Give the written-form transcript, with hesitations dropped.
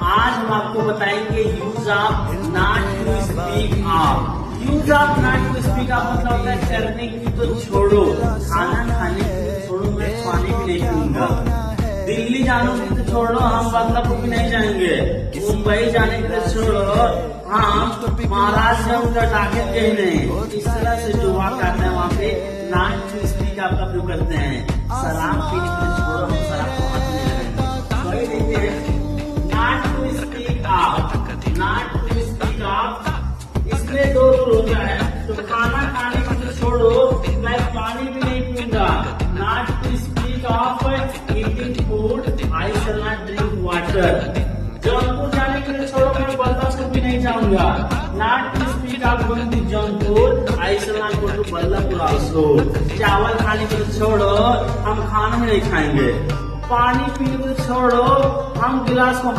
आज हम आपको बताएंगे use of not to speak of. Use of not to speak of मतलब होता है करने की तो छोड़ो, खाना खाने की तो छोड़ो, मैं पानी भी नहीं पीऊंगा। दिल्ली जाने की तो छोड़ो, हम बदलापुर भी नहीं जाएंगे। मुंबई जाने की तो छोड़ो, हम महाराष्ट्र का टारगेट कहीं नहीं। इस तरह से जो बात करते हैं वहाँ पे नॉट टू स्पीक ऑफ का प्रयोग करते हैं। शराब पीने की तो छोड़ो, हम शराब को हाथ नहीं लगाएंगे। वही देखते हैं not to speak of, not to speak of. इसमें दो रूल होता है, तो खाना खाने की तो छोड़ो, मैं पानी भी नहीं पीऊंगा। Not to speak of eating food, I shall not drink water. Jaunpur जाने के लिए छोड़ो, मैं बल्लापुर भी नहीं जाऊंगा। Not to speak of going to Jaunpur, I shall not go to Ballapur also. चावल खाने के लिए छोड़ो, हम खाना ही नहीं खाएंगे। पानी पीने को छोड़ो, हम गिलास को